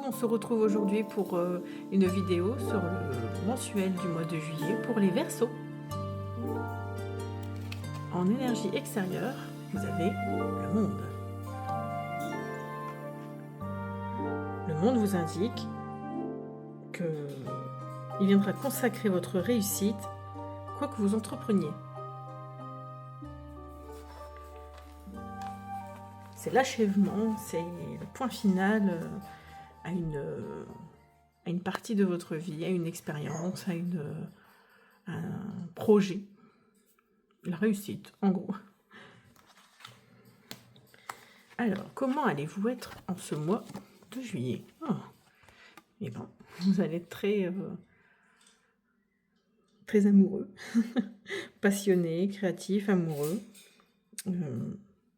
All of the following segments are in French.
on se retrouve aujourd'hui pour une vidéo sur le mensuel du mois de juillet pour les Verseaux. En énergie extérieure, vous avez le monde. Le monde vous indique qu'il viendra consacrer votre réussite, quoi que vous entrepreniez. C'est l'achèvement, c'est le point final à une partie de votre vie, à une expérience, à un projet. La réussite, en gros. Alors, comment allez-vous être en ce mois de juillet? Eh bien, vous allez être très amoureux, passionné, créatif, amoureux.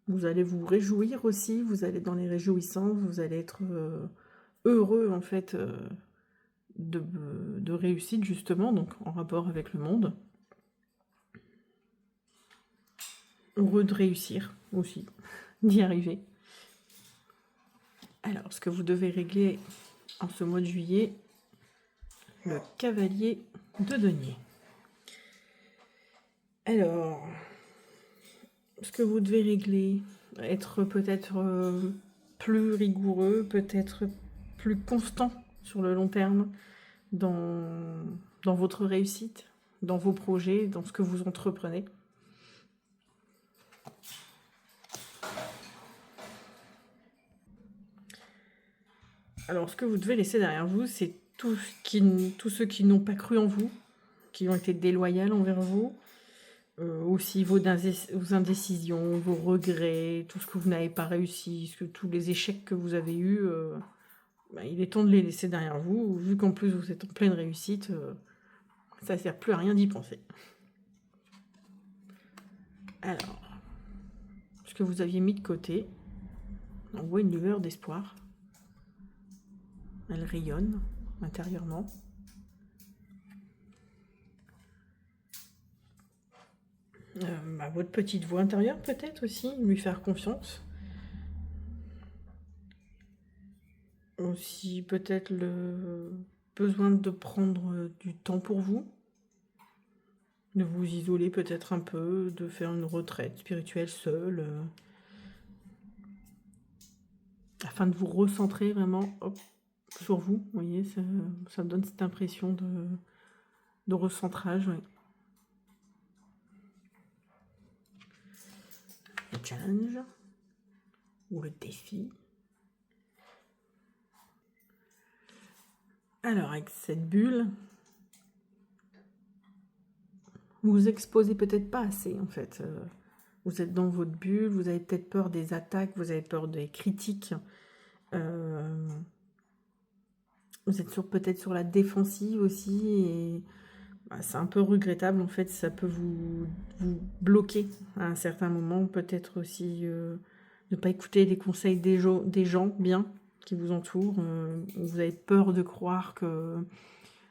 Vous allez vous réjouir aussi, vous allez dans les réjouissances, vous allez être heureux en fait de réussite justement, donc en rapport avec le monde. Heureux de réussir aussi, d'y arriver. Alors, ce que vous devez régler en ce mois de juillet, le cavalier de denier. Alors, ce que vous devez régler, être peut-être plus rigoureux, peut-être plus constant sur le long terme dans votre réussite, dans vos projets, dans ce que vous entreprenez. Alors, ce que vous devez laisser derrière vous, c'est tous ceux qui n'ont pas cru en vous, qui ont été déloyaux envers vous, aussi vos indécisions, vos regrets, tout ce que vous n'avez pas réussi, tous les échecs que vous avez eus, il est temps de les laisser derrière vous, vu qu'en plus vous êtes en pleine réussite, ça ne sert plus à rien d'y penser. Alors, ce que vous aviez mis de côté, on voit une lueur d'espoir. Elle rayonne intérieurement. Votre petite voix intérieure peut-être aussi, lui faire confiance. Aussi peut-être le besoin de prendre du temps pour vous, de vous isoler peut-être un peu, de faire une retraite spirituelle seule, afin de vous recentrer vraiment sur vous. Vous voyez, ça donne cette impression de recentrage. Ouais. Le challenge ou le défi. Alors, avec cette bulle, vous vous exposez peut-être pas assez, en fait. Vous êtes dans votre bulle, vous avez peut-être peur des attaques, vous avez peur des critiques. Vous êtes peut-être sur la défensive aussi, et c'est un peu regrettable, en fait. Ça peut vous bloquer à un certain moment. Peut-être aussi ne pas écouter les conseils des gens bien qui vous entourent. Vous avez peur de croire que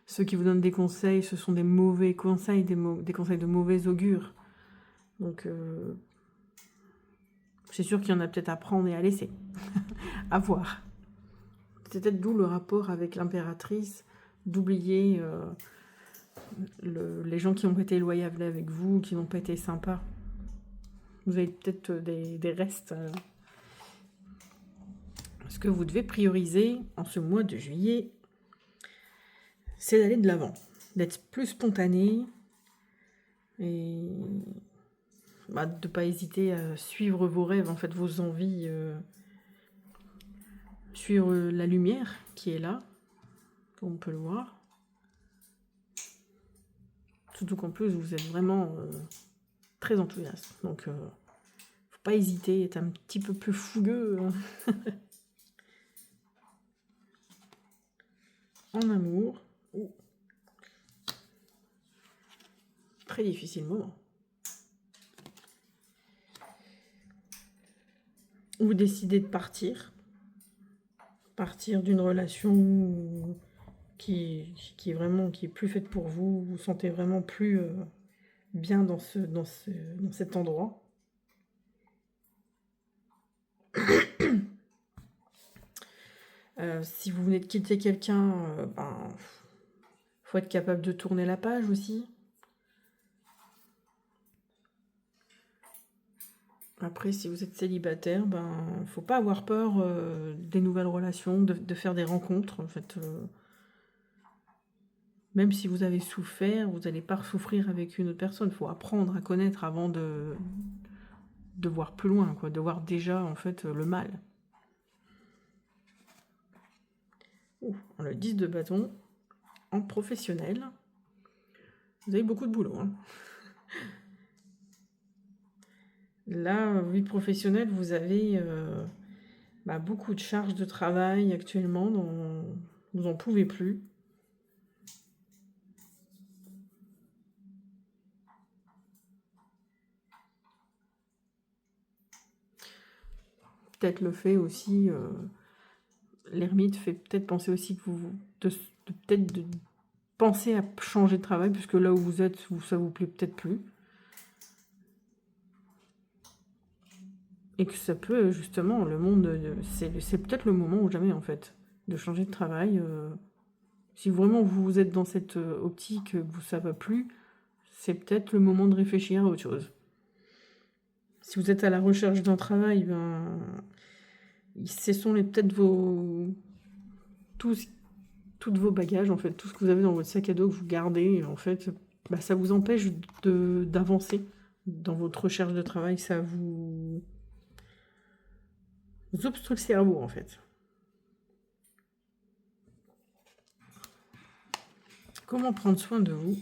ceux qui vous donnent des conseils, ce sont des mauvais conseils, des conseils de mauvais augure. Donc, c'est sûr qu'il y en a peut-être à prendre et à laisser. À voir. C'est peut-être d'où le rapport avec l'impératrice, d'oublier les gens qui ont été loyables avec vous, qui n'ont pas été sympas. Vous avez peut-être des restes. Ce que vous devez prioriser en ce mois de juillet, c'est d'aller de l'avant, d'être plus spontané et de ne pas hésiter à suivre vos rêves, en fait, vos envies, suivre la lumière qui est là, comme on peut le voir. Surtout qu'en plus, vous êtes vraiment très enthousiaste. Donc, faut pas hésiter, être un petit peu plus fougueux en amour. Très difficile moment. Vous décidez de partir d'une relation qui est plus faite pour vous. Vous sentez vraiment plus bien dans cet endroit. Si vous venez de quitter quelqu'un, ben, faut être capable de tourner la page aussi. Après, si vous êtes célibataire, ben, faut pas avoir peur des nouvelles relations, de faire des rencontres. En fait, même si vous avez souffert, vous n'allez pas souffrir avec une autre personne. Il faut apprendre à connaître avant de voir plus loin, quoi, de voir déjà en fait le mal. Ouh, le 10 de bâton en professionnel. Vous avez beaucoup de boulot. Hein. Là, vie professionnelle, vous avez beaucoup de charges de travail actuellement, dont vous n'en pouvez plus. Peut-être le fait aussi, l'ermite fait peut-être penser aussi que peut-être de penser à changer de travail, puisque là où vous êtes, ça vous plaît peut-être plus. Et que ça peut, justement, le monde, c'est peut-être le moment ou jamais, en fait, de changer de travail. Si vraiment vous êtes dans cette optique, que ça va plus, c'est peut-être le moment de réfléchir à autre chose. Si vous êtes à la recherche d'un travail, ben, ce sont peut-être toutes vos bagages, en fait, tout ce que vous avez dans votre sac à dos que vous gardez, en fait, ça vous empêche d'avancer dans votre recherche de travail, ça vous obstrue le cerveau, en fait. Comment prendre soin de vous?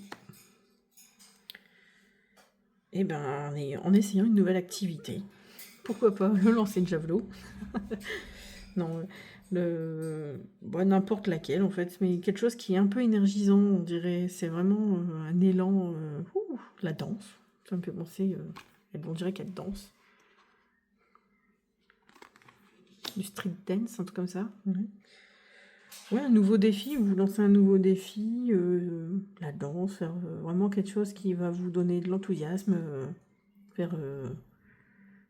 Eh ben, en essayant une nouvelle activité. Pourquoi pas le lancer de javelot? Non, n'importe laquelle en fait, mais quelque chose qui est un peu énergisant, on dirait. C'est vraiment un élan. La danse. Ça me fait penser. On dirait qu'elle danse. Du street dance, un truc comme ça. Ouais, un nouveau défi, vous lancez un nouveau défi, la danse, faire vraiment quelque chose qui va vous donner de l'enthousiasme, faire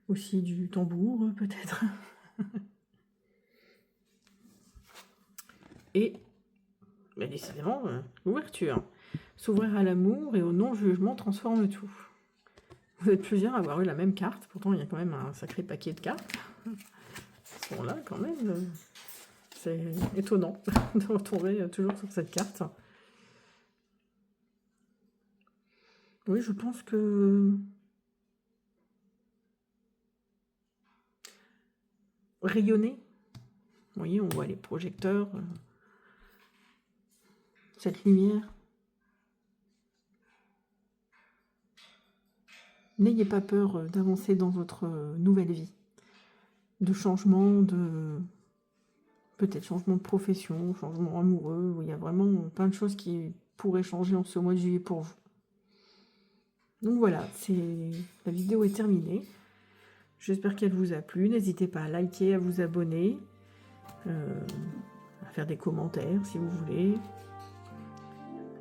aussi du tambour, peut-être. Et, décidément, l'ouverture. S'ouvrir à l'amour et au non-jugement transforme tout. Vous êtes plusieurs à avoir eu la même carte, pourtant il y a quand même un sacré paquet de cartes. Ils sont là quand même. C'est étonnant de retomber toujours sur cette carte. Oui, je pense que rayonner. Vous voyez, on voit les projecteurs. Cette lumière. N'ayez pas peur d'avancer dans votre nouvelle vie. De changement, peut-être changement de profession, changement amoureux. Il y a vraiment plein de choses qui pourraient changer en ce mois de juillet pour vous. Donc voilà, la vidéo est terminée. J'espère qu'elle vous a plu. N'hésitez pas à liker, à vous abonner, à faire des commentaires si vous voulez.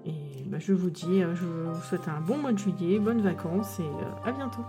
Et je vous dis, je vous souhaite un bon mois de juillet, bonnes vacances et à bientôt.